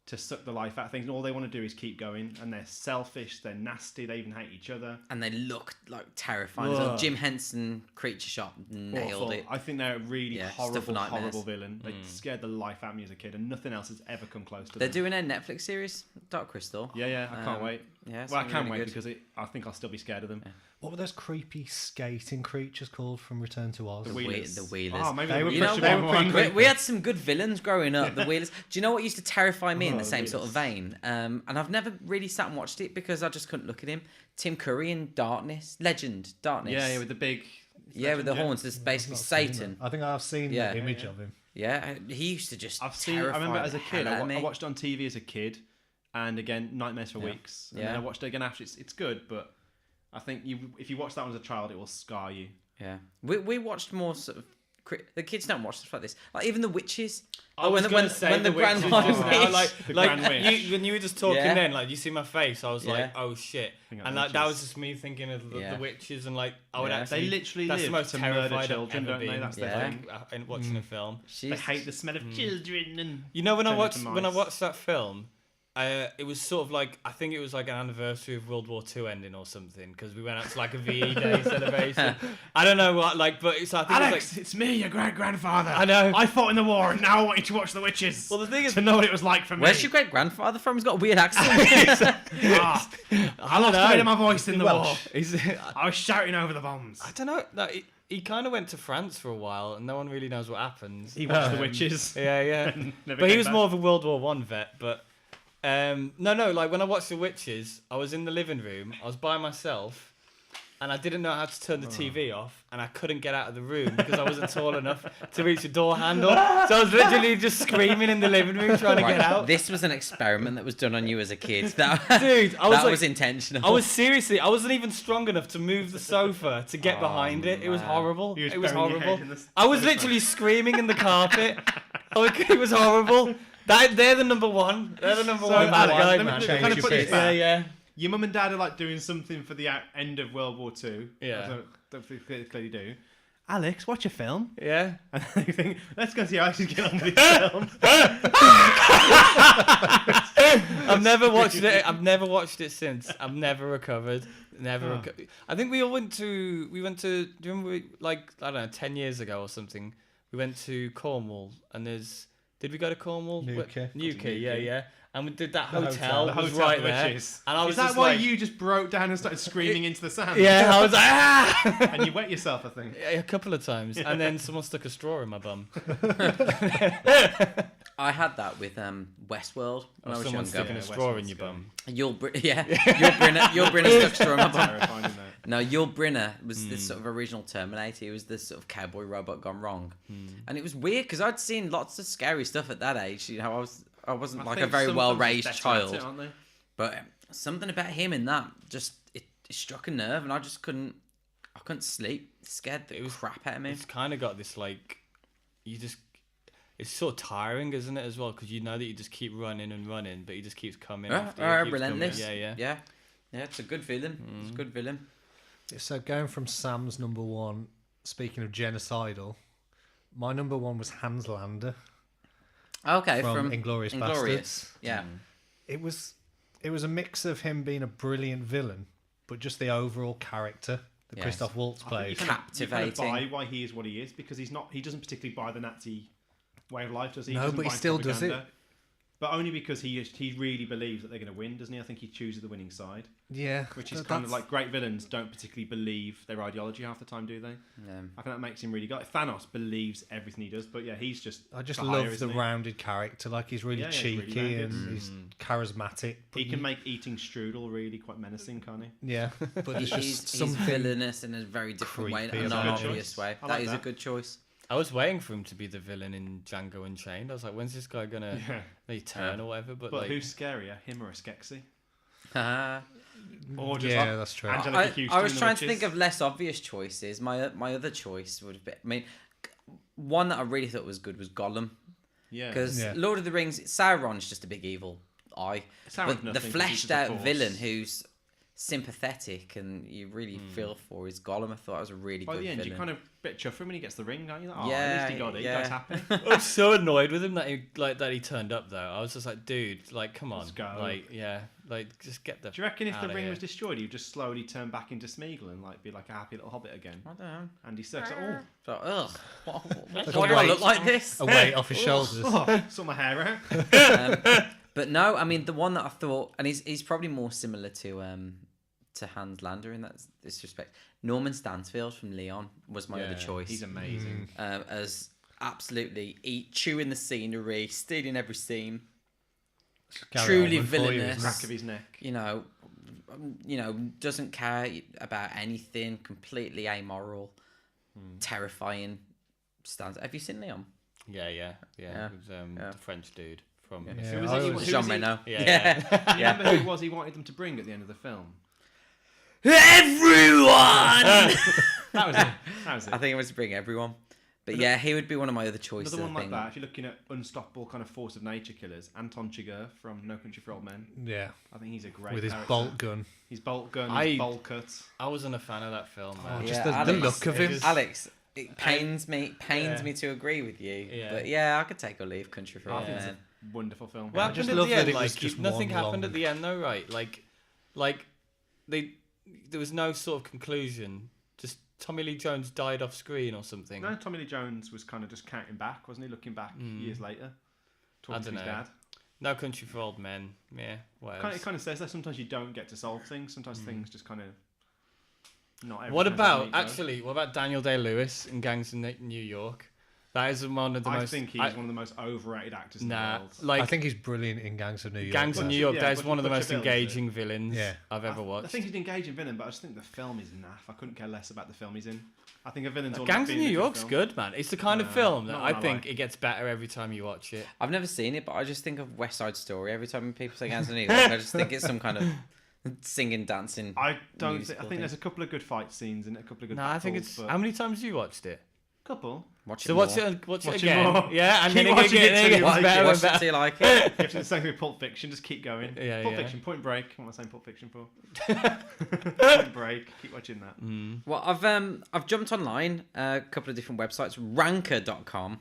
to suck the life out of things, and all they want to do is keep going. And they're selfish, they're nasty, they even hate each other. And they look like terrifying. Ugh. So Jim Henson, Creature Shop, nailed Awful. it. I think they're a really Yeah, stuff of horrible, nightmares. horrible villain. They scared the life out of me as a kid, and nothing else has ever come close to They're them. doing a Netflix series, Dark Crystal. Yeah, I can't wait. Yeah, it's Well, I gonna be can really wait good. because I think I'll still be scared of them. What were those creepy skating creatures called from Return to Oz? The Wheelers. The Wheelers. Oh, maybe They the were Wheelers pretty- should they be were one. pretty We had some good villains growing up, the Wheelers. Do you know what used to terrify me in the Oh, same sort of Wheelers. vein? And I've never really sat and watched it because I just couldn't look at him. Tim Curry in Darkness. Legend. Darkness. Yeah, with the big... Yeah, with the horns. It's basically I've seen Satan. that. I think I've seen Yeah. the image of him. Yeah, he used to just I've seen. I terrify remember as a the kid, hell out of I me. watched it on TV as a kid, and again, nightmares for weeks. And then Yeah. I watched it again after. It's good, but I think if you watch that one as a child, it will scar you. Yeah, we watched more sort of The kids don't watch stuff like this. Like even the witches. I was when gonna the say the grandmother witches just now, witch. The like Grand Witch. when you were just talking Yeah. then, like you see my face, I was like, Yeah. oh shit, Think and of that was witches. just me thinking of the Yeah. witches, and like I would Yeah. actually. They literally that's live the most to murder terrified children, I've ever don't they? been. That's their Yeah. thing. In watching a film. They hate the smell of children and. You know when I turn watched into when I mice. watched that film, it was sort of like I think it was like an anniversary of World War II ending or something because we went out to like a VE Day celebration. I don't know what but it's I think Alex, it it's me, your great grandfather. I know. I fought in the war, and now I want you to watch The Witches. Well, the thing is, to know what it was like for me. Where's your great grandfather from? He's got a weird accent. I lost a bit of my voice in the war. He's, I was shouting over the bombs. I don't know. No, he kind of went to France for a while, and no one really knows what happens. He watched The Witches. Yeah, yeah. Never But he came was back. more of a World War One vet. But no. Like when I watched The Witches, I was in the living room. I was by myself, and I didn't know how to turn the TV off, and I couldn't get out of the room because I wasn't tall enough to reach the door handle. So I was literally just screaming in the living room trying to get out. This was an experiment that was done on you as a kid. That, Dude, I was that like, was intentional. I wasn't even strong enough to move the sofa to get behind it. It was horrible. You was It was burying your head horrible. in the I was sofa. literally screaming in the carpet. It was horrible. They're the number one. They're the number one bad Alex, guy, let me man. kind of put this back. Yeah. Your mum and dad are like doing something for the end of World War II. Yeah. I don't think they clearly do. Alex, watch a film. Yeah. And then you think, let's go see how Alex is getting on with his film. I've never watched it. I've never watched it since. I've never recovered. Never. I think we went to. Do you remember? Like I don't know, 10 years ago or something. We went to Cornwall, and Did we go to Cornwall? Newquay. Newquay, yeah. And we did that The hotel. The was hotel right for there. witches. And I was Is that just why like, you just broke down and started screaming into the sand? Yeah, I was like, ah! And you wet yourself, I think. A couple of times, and then someone stuck a straw in my bum. I had that with Westworld when I was Someone younger. sticking a straw in your bum. Yul Brynner stuck straw in my bum. Terrifying, isn't it? No, Yul Brynner was this sort of original Terminator. He was this sort of cowboy robot gone wrong, and it was weird because I'd seen lots of scary stuff at that age. You know, I wasn't like a think very some well films are raised better at child, it, aren't they? but something about him in that just it struck a nerve, and I couldn't sleep. It scared the crap out of me. It's kind of got this like, it's sort of tiring, isn't it, as well? Because you know that you just keep running and running, but he just keeps coming after you. Keeps Relentless. coming. Yeah. Yeah, it's a good villain. It's a good villain. So going from Sam's number one, speaking of genocidal, my number one was Hans Landa. Okay, from Inglourious Basterds. Yeah. It was a mix of him being a brilliant villain, but just the overall character that Yes. Christoph Waltz plays. You kind of Captivating. buy why he is what he is because he doesn't particularly buy the Nazi way of life, does he? No, doesn't but he buy still does propaganda. But only because he really believes that they're going to win, doesn't he? I think he chooses the winning side, Yeah, which is kind of like great villains don't particularly believe their ideology half the time, do they? Yeah. I think that makes him really good. Thanos believes everything he does, but yeah, he's just. I just for hire, love the isn't he? rounded character. Like he's really Yeah, he's really cheeky rounded. and he's charismatic. But He can make eating strudel really quite menacing, can't he? yeah, but there's He's just something. villainous in a very different way, creepy a about it. non-obvious way. I That like is a that. good choice. I was waiting for him to be the villain in Django Unchained. I was like, when's this guy gonna turn or whatever? But But like, who's scarier, him or a Skeksis? I Or just Yeah, that's true. Angelica Houston was in The trying to Witches? think of less obvious choices. My other choice would have been. I mean, one that I really thought was good was Gollum. Yeah. Because Yeah. Lord of the Rings, Sauron's just a big evil eye. Sauron's But nothing the 'cause he's fleshed just a out force. villain who's sympathetic and you really feel for is Gollum. I thought that was a really By good the end, villain. you kind of bit chuff him when he gets the ring, aren't you? Like, oh, Yeah, at least he got it. yeah. You guys happy? I was so annoyed with him that he turned up though. I was just like, dude, like, come on, Let's go. like just get the. Do you reckon if the outta ring here. was destroyed, he'd just slowly turn back into Smeagol and like be like a happy little hobbit again? I don't know. Andy Serkis, like, So, ugh. Why Like do a I weight- look like this? a weight off his shoulders. oh, sort my hair out. But no, I mean the one that I thought, and he's probably more similar to Hans Landa in this respect. Norman Stansfield from Leon was my other choice. He's amazing. As absolutely chewing the scenery, stealing every scene, Carry truly on for you, villainous. isn't Crack of his neck. You know, doesn't care about anything, completely amoral, terrifying. Have you seen Leon? Yeah. Yeah. It was, the French dude from. Yeah, Who was I it? always- Who Jean was he- Reno. Yeah. Do you remember who it was he wanted them to bring at the end of the film? Everyone. That was it. That was it. I think it was to bring everyone. But yeah, he would be one of my other choices. Another one I like think. that, if you're looking at unstoppable kind of force of nature killers, Anton Chigurh from No Country for Old Men. Yeah. I think he's a great With his character. bolt gun. His bolt gun, I- his bowl cut. I wasn't a fan of that film, man. Just Yeah, the Alex, look of him. Alex, it pains me to agree with you. Yeah. But yeah, I could take or leave Country for I Old think it's Men. a wonderful film. What I happened just at love the that end? it was Like, just nothing one happened long- at the end, though, right? Like there was no sort of conclusion. Just Tommy Lee Jones died off screen or something. No, Tommy Lee Jones was kind of just counting back, wasn't he? Looking back years later, talking to his dunno. dad. No Country for Old Men. Yeah, what else? It kind of says that sometimes you don't get to solve things. Sometimes things just kind of not. every What time about they go. actually? What about Daniel Day-Lewis in Gangs in New York? That is one of the I most. think he's one of the most overrated actors in the world. like I think he's brilliant in Gangs of New York. Gangs in though. New York. Yeah, That is Butcher- one of the Butcher most Bill's engaging villains Yeah. I've ever I watched. think he's an engaging villain, but I just think the film is naff. I couldn't care less about the film he's in. I think a villain's all Gangs about in being New a York's film. good, man. It's the kind of film that not I what I think like. it gets better every time you watch it. I've never seen it, but I just think of West Side Story every time people say Gangs of New York. I just think it's some kind of singing, dancing. I don't. musical I think thing. there's a couple of good fight scenes and a couple of good. No, I think battles, it's. but- How many times have you watched it? couple. Watch So it watch more. it. Watch it Watch it again. more. Yeah, and Keep then watching it till it you gets like it. better Watch and it better. till you like it. You have to do the same with Pulp Fiction. Just keep going. Yeah, Pulp yeah. Fiction. Point Break. What am I saying? Pulp Fiction for? Point Break. Keep watching that. Well, I've jumped online a couple of different websites. Ranker.com.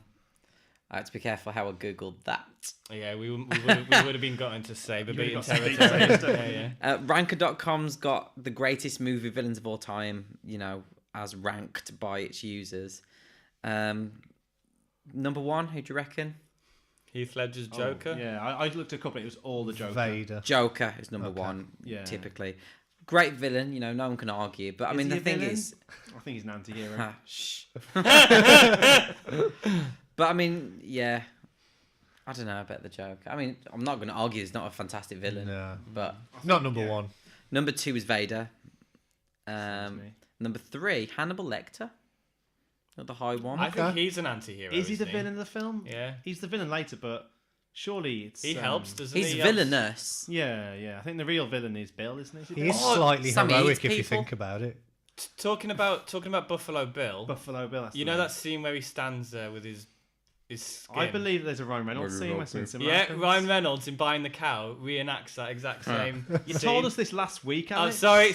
I had to be careful how I googled that. Yeah, we would have been gotten to Saber You would've beating got some territory. details, don't Yeah, yeah. Ranker.com's got the greatest movie villains of all time, as ranked by its users. Number one, who do you reckon? Heath Ledger's Joker. Yeah, I looked at a couple. It was all the Joker. Vader. Joker is number one, Yeah. typically. Great villain, no one can argue. But I mean, he the a thing villain? is, I think he's an anti-hero. Ah, shh. But I mean, yeah, I don't know about the Joker. I mean, I'm not going to argue he's not a fantastic villain. No. But Not number one. number two is Vader. Sounds me. Number three, Hannibal Lecter. Not the high one. I think he's an anti-hero. Is he the isn't villain of the film? Yeah. He's the villain later, but surely it's. He helps, doesn't He's he? He villainous. Yeah, yeah. I think the real villain is Bill, isn't he? He is Oh, slightly Sammy heroic eats if you people. think about it. Talking about Buffalo Bill. Buffalo Bill. That's You the know name. that scene where he stands there with his skin? I believe there's a Ryan Reynolds scene where something similar Yeah, happens. Ryan Reynolds in Buying the Cow reenacts that exact same. You scene. told us this last week, Oh, Alex. sorry.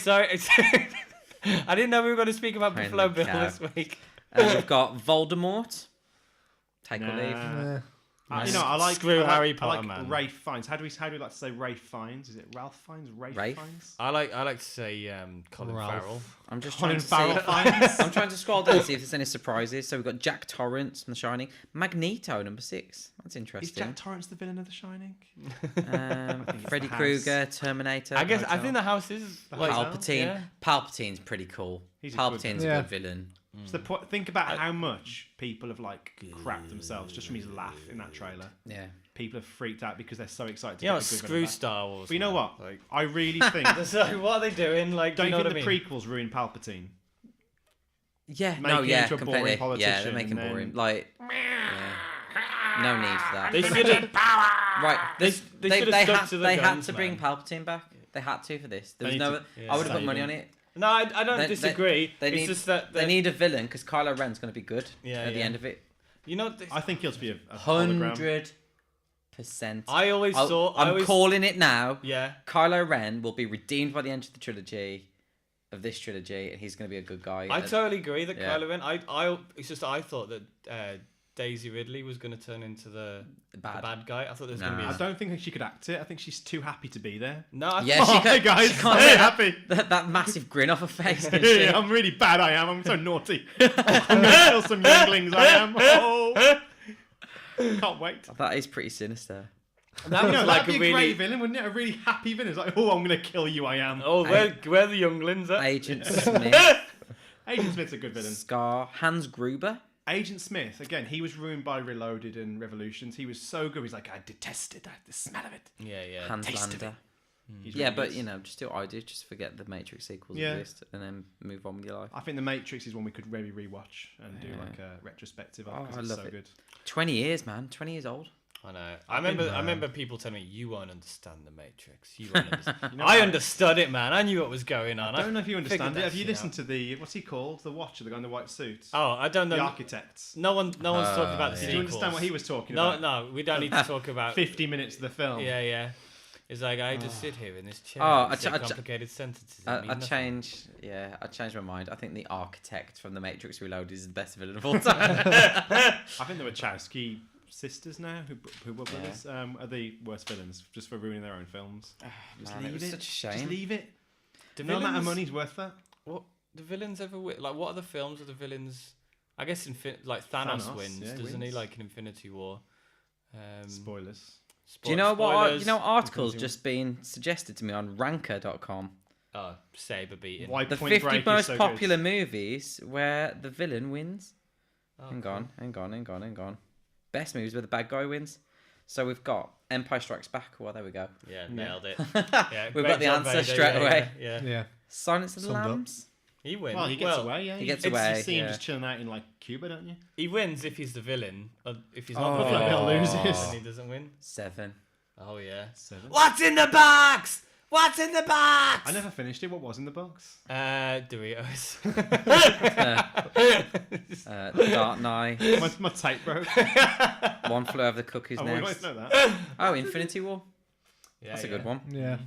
I didn't know we were going to speak about Buying Buffalo the Bill Cow. this week. We've got Voldemort. Take or leave. Nah. Yeah. You know, I like Screw I like, Harry I Potter, like man. Rafe Fiennes. How do we like to say Rafe Fiennes? Is it Ralph Fiennes? Rafe? Fiennes? I like to say Colin Ralph. Farrell. I'm just Colin trying to Farrell see. Fiennes. I'm trying to scroll down and see if there's any surprises. So we've got Jack Torrance from The Shining. Magneto, number 6. That's Is interesting. Jack Torrance the villain of The Shining? Freddy the house. Krueger, Terminator. I Hotel. think the house is like Palpatine. yeah. Palpatine's pretty cool. He's a good Palpatine's villain. a good villain. So think about how much people have crapped themselves just from his laugh in that trailer. Yeah. People have freaked out because they're so excited to You know, get a good screw villain back. Star Wars. But you know man. what? Like, I really think. so what are they doing? Like, Don't you you know think what I the mean? prequels ruined Palpatine? Yeah. Make No, him yeah, into a boring completely. Yeah, politician they're making and then- boring. Like, yeah. No need for that. They should have. Right. They should have stuck had, to the they had guns, to bring man. Palpatine back. They had to for this. There was They no. need to- yeah, I would have put save money him. on it. No, I don't They- disagree. They it's need, just that they need a villain because Kylo Ren's going to be good Yeah, at the yeah. end of it. You know, I think he'll be a hologram. 100%. I always thought. I I'm always, calling it now. Yeah. Kylo Ren will be redeemed by the end of the trilogy, and he's going to be a good guy. I totally agree that Yeah. Kylo Ren. It's just I thought that Daisy Ridley was going to turn into the bad guy. I thought there was going to be. I don't think she could act it. I think she's too happy to be there. No, I Yeah, Oh, she hey can't, guys, she can't very get happy. that massive grin off her face. Can she? Yeah, I'm really bad. I am. I'm so naughty. I'm gonna kill some younglings. I am. Oh, can't wait. That is pretty sinister. that was You know, like that'd a be a really. great villain, wouldn't it? A really happy villain. It's like, oh, I'm gonna kill you. I am. Oh, where are the younglings at? Agent Smith, Agent Smith's a good villain. Scar, Hans Gruber. Agent Smith, again, he was ruined by Reloaded and Revolutions. He was so good. He's like, I detested the smell of it. Yeah. Hans taste of Landa. He's Yeah, really but good. just do what I do. Just forget the Matrix sequels Yeah. exist and then move on with your life. I think The Matrix is one we could maybe rewatch and do like a retrospective of Oh, because I it's love so it. good. 20 years, man. 20 years old. I know. I remember people telling me, "You won't understand the Matrix. You won't understand." I understood it, man. I knew what was going on. I don't know if you understand it. Have you shit listened to the what's he called? The Watcher, the guy in the white suit. Oh, I don't know. The Architects. No one's talking about the Did sequels. you understand what he was talking about? No, we don't need to talk about 50 minutes of the film. Yeah. It's like I just sit here in this chair. Oh, and say complicated sentences. I changed my mind. I think the Architect from The Matrix Reloaded is the best villain of all time. I think the Wachowski sisters now, who were brothers, are the worst villains just for ruining their own films. Just leave it was it. such a shame. Just leave it. Do No amount of villains- money's worth that. What the villains ever like? What are the films of the villains? I guess like Thanos wins, yeah, doesn't he? wins. Like in Infinity War. Spoilers. Do you know what? spoilers. Articles just been suggested to me on Ranker.com. Oh, saber beating. Why The Point 50 Break is most so popular good. movies where the villain wins. Oh, Hang cool. on. Best movies where the bad guy wins. So we've got Empire Strikes Back. Well, there we go. Yeah, nailed it. Yeah, We've great got the job, answer Vader, straight away. Yeah. Yeah. Silence of the Summed up. Lambs. He wins. Well, he gets away. Yeah, he gets you away, see him yeah. just chilling out in like Cuba, don't you? He wins if he's the villain. If he's Oh. not the Look villain, like Bill loses. then he doesn't win. 7. Oh yeah. 7. What's in the box? What's in the box? I never finished it. What was in the box? Doritos. The Dark Knight. My tape broke. One Flew Over the Cuckoo's Oh, we Nest. both know that. Oh, Infinity War. Yeah, That's a good one. Yeah.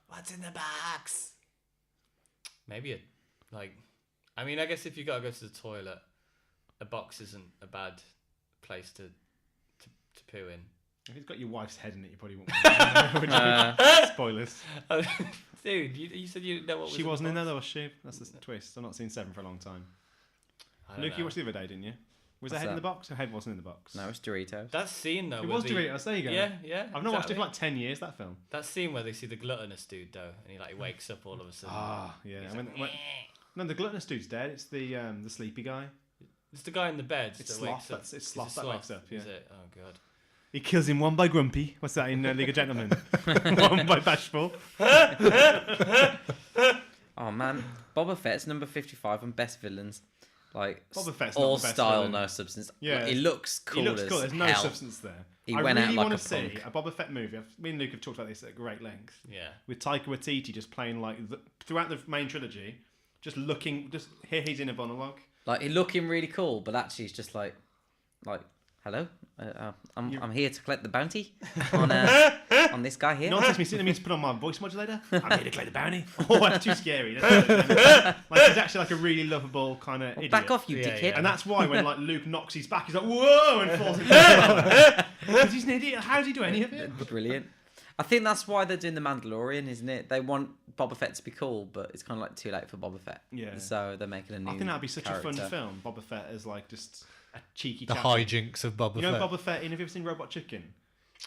What's in the box? Maybe I mean, I guess if you gotta go to the toilet, a box isn't a bad place to poo in. If it's got your wife's head in it, you probably won't. Would you? Spoilers. Dude, you said you know what was She in wasn't the in there box? though, was she? That's the twist. I've not seen 7 for a long time. I don't Luke, know. you watched the other day, didn't you? Was What's her head in that? the box? Her head wasn't in the box. No, it's Doritos. That scene though. It where was the- Doritos. There you go. Yeah. I've not watched it for exactly. like 10 years. That film. That scene where they see the gluttonous dude though, and he like wakes up all of a sudden. Yeah. He's When- like, when- no, the gluttonous dude's dead. It's the sleepy guy. It's the guy in the bed It's that Sloth, wakes up. that's- it's Is Sloth it that wakes up, yeah. Is it? Oh god. He kills him one by grumpy. What's that in League of Gentlemen? One by bashful. Oh man, Boba Fett's number 55 on best villains. Like Boba Fett's not all the best style, villain. no substance. Yeah. Like, he looks cool. He looks as cool. There's no hell. substance there. He I went out really like want a to see punk. a Boba Fett movie. Me and Luke have talked about this at great length. Yeah. With Taika Waititi just playing like throughout the main trilogy, just here he's in a monologue. Like he looking really cool, but actually he's just like, hello, I'm here to collect the bounty on this guy here. No one takes me seriously. To put on my voice modulator. I'm here to collect the bounty. Oh, that's too scary. Like he's actually like a really lovable kind of idiot. Back off, you Yeah, dickhead. yeah. And that's why when like Luke knocks his back, he's like whoa and falls. Because he's an idiot. How does he do any of it? Brilliant. I think that's why they're doing the Mandalorian, isn't it? They want Boba Fett to be cool, but it's kind of like too late for Boba Fett. Yeah. So they're making a new. I think that'd be such character. a fun film. Boba Fett is like just a cheeky. The chap. hijinks of Boba You know Fett. Boba Fett. Have you ever seen Robot Chicken?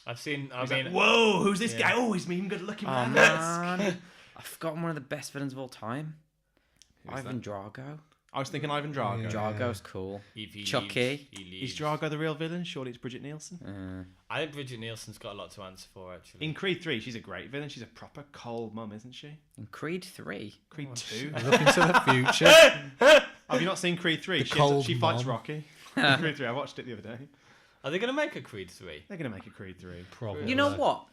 I've seen. I He's mean, like, whoa, who's this yeah. guy? Oh, he's me, good looking Oh man. man, I've forgotten one of the best villains of all time. Who's Ivan Drago. I was thinking Ivan Drago. Yeah. Drago's cool. if he Chucky. leaves, he Is leaves. Drago the real villain? Surely it's Bridget Nielsen. Uh, I think Bridget Nielsen's got a lot to answer for actually. In Creed 3, she's a great villain. She's a proper cold mum, isn't she? in Creed 3. Creed 2. Look into the future. Have you not seen Creed 3? cold She fights mum. Rocky. In Creed 3, I watched it the other day. Are they gonna make a Creed 3? They're going to make a Creed 3. Probably. You know what?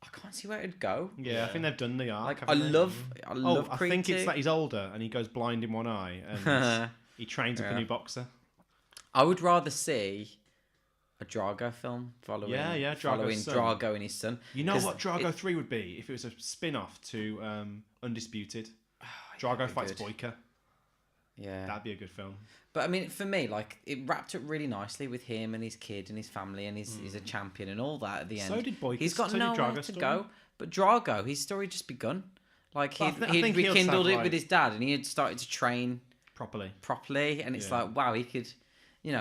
I can't see where it'd go. Yeah, I think they've done the arc. Like haven't I they? love I Creed think 2. it's that he's older and he goes blind in one eye and he trains up a Yeah. new boxer. I would rather see a Drago film following. Drago's following son. Drago and his son. You know 'Cause what Drago 3 would be if it was a spin-off to Undisputed? Drago that'd be fights good. Boyka. Yeah. That'd be a good film. But I mean, for me, like it wrapped up really nicely with him and his kid and his family, and he's a champion and all that at the end. So did Boyka. He's got So did nowhere Drago's to story. go. But Drago, his story just begun. Like But I he'd think he'll rekindled have, it like- with his dad, and he had started to train Properly. properly, and it's Yeah. like, wow, he could,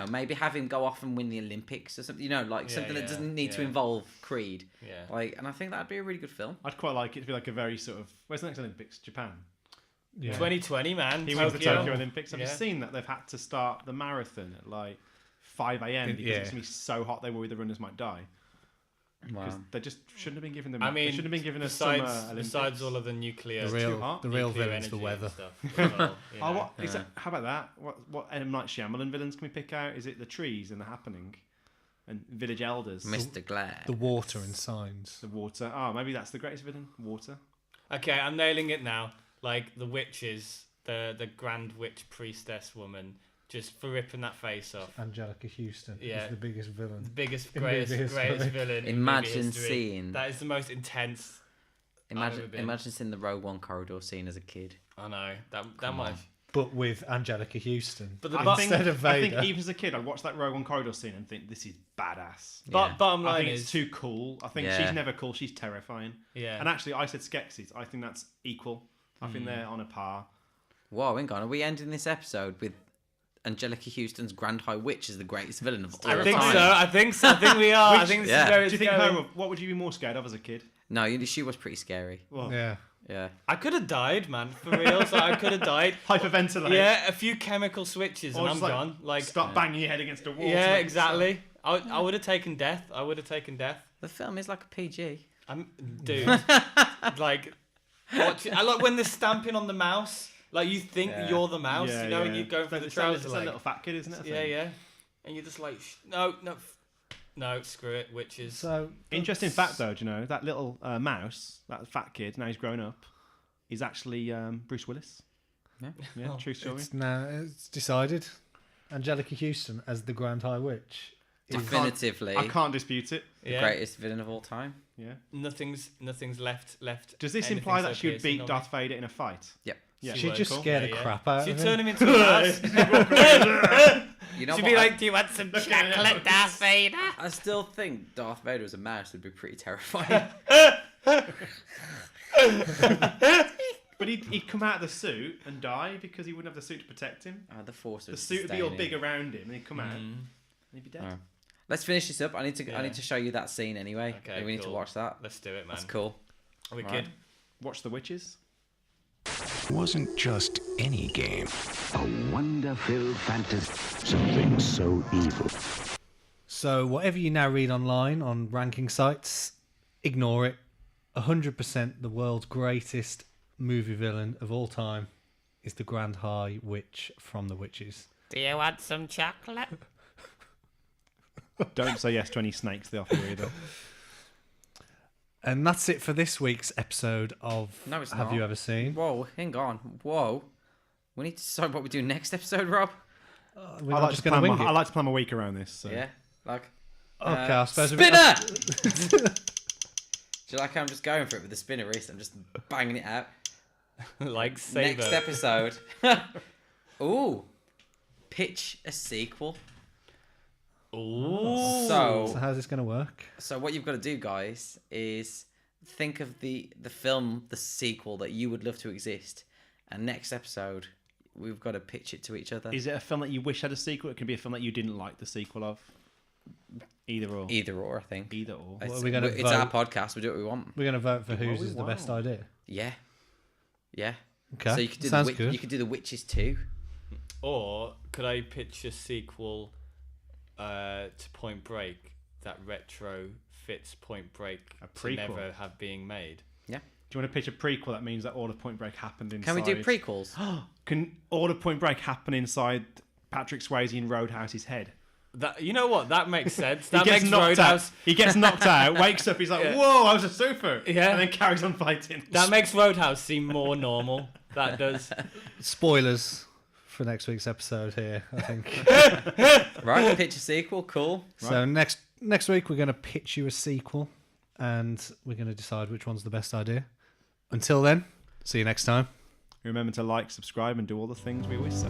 maybe have him go off and win the Olympics or something. Like Yeah, something that yeah, doesn't need to yeah. involve Creed. Yeah. Like, and I think that'd be a really good film. I'd quite like it to be like a very sort of... Where's the next Olympics? Japan. Yeah. 2020, man. He wins the Tokyo. Tokyo Olympics. Have you Yeah. seen that they've had to start the marathon at like 5 a.m. because Yeah. it's going to be so hot they worry the runners might die? Because they just shouldn't have been given them... I mean, they shouldn't have been given a summer besides, Olympics. besides all of the nuclear, The too real, hot. the real nuclear villain's the energy weather. and stuff as well, you Oh, know. what is that? How about that? What M Night Shyamalan villains can we pick out? Is it the trees and the happening? and village elders. Mr. Glad. The water in Signs. The water. Oh, maybe that's the greatest villain. Water. Okay, I'm nailing it now. Like the witches, the Grand Witch Priestess woman, just for ripping that face off. Angelica Houston Yeah. is the biggest villain. The biggest, In greatest movie history. villain. Imagine in movie history. seeing- That is the most intense. I've ever been. Imagine seeing the Rogue One corridor scene as a kid. I know that Come might. on. But with Angelica Houston. But the instead of I Vader. think even as a kid, I'd watch that Rogue One corridor scene and think this is badass. Yeah. Bottom I line think is it's too cool. I think Yeah. she's never cool. She's terrifying. Yeah. And actually, I said Skeksis. I think that's equal. I think they're on a par. Whoa, hang on. Are we ending this episode with Angelica Houston's Grand High Witch as the greatest villain of all I think time? so. I think so. I think we are. I think this yeah. is where Do it's you think going. her? What would you be more scared of as a kid? No, she was pretty scary. Well, Yeah. Yeah. I could have died, man. For real. So I could have died. hyperventilate. Yeah, a few chemical switches Or and I'm just, gone. Like, start banging your head against a wall. to yeah, make it exactly. I would have taken death. I would have taken death. The film is like a PG. Dude, like, watch it. I like when they're stamping on the mouse. Like you think Yeah. you're the mouse, Yeah, you know, and yeah. you go for the It's trousers. that Like, little fat kid, isn't it? I yeah, think? yeah. And you're just like, no, screw it, witches. So Interesting fact, though, do you know that little mouse, that fat kid, now he's grown up, is actually Bruce Willis. Yeah. Yeah, Oh. true story. it's decided. Angelica Houston as the Grand High Witch. Definitively I can't dispute it. the Yeah. greatest villain of all time. Yeah. Nothing's left. Does this anything imply so that she would piercing beat on Darth Vader in a fight? Yep. Yeah. She'd would, just cool. scare Yeah, the yeah. crap out She'd of turn him. him into a mouse. You know She'd what? be like, "Do you want some chocolate, Darth Vader?" I still think Darth Vader as a mouse would be pretty terrifying. But he'd come out of the suit and die because he wouldn't have the suit to protect him. The Force would The suit would be all sustain big him. around him, and he'd come out and he'd be dead. Oh. Let's finish this up. I need Yeah. to show you that scene anyway. Okay, We need to cool. watch that. Let's do it, man. That's cool. Wicked. Right. Watch the witches. It wasn't just any game. A wonder-filled fantasy. Something so evil. So whatever you now read online on ranking sites, ignore it. 100% the world's greatest movie villain of all time is the Grand High Witch from The Witches. Do you want some chocolate? Don't say yes to any snakes they offer you either. And that's it for this week's episode of No, it's Have not. You Ever Seen? Whoa, hang on. Whoa. We need to decide what we do next episode, Rob. We're I not like, just to going to plan wing my, I it. like to plan my week around this. So. Yeah. Like. Okay, I suppose Spinner! Do you like how I'm just going for it with the spinner wrist? I'm just banging it out. Like Saber. Next episode. Ooh. Pitch a sequel. Ooh. So how's this going to work? So what you've got to do, guys, is think of the film, the sequel that you would love to exist, and next episode we've got to pitch it to each other. Is it a film that you wish had a sequel? It can be a film that you didn't like the sequel of. Either or. Either or, I think. Either or. It's, are we gonna it's our vote? podcast. We do what we want. We're going to vote for Do what whose we is the best want. idea. Yeah. Yeah. Okay, So you could do sounds the good. you could do the Witches too. Or could I pitch a sequel to Point Break that retro fits Point Break A to prequel? never have being made? Yeah. Do you want to pitch a prequel that means that all of Point Break happened inside? Can we do prequels? Can all of Point Break happen inside Patrick Swayze in Roadhouse's head? That, you know what? That makes sense. That He gets makes knocked Roadhouse. out. He gets knocked out, wakes up, he's like, Yeah. whoa, I was a super. Yeah. And then carries on fighting. That makes Roadhouse seem more normal. That does. Spoilers for next week's episode here, I think. Right, pitch a sequel. Cool. So next week we're going to pitch you a sequel, and we're going to decide which one's the best idea. Until then, see you next time. Remember to like, subscribe, and do all the things we always say.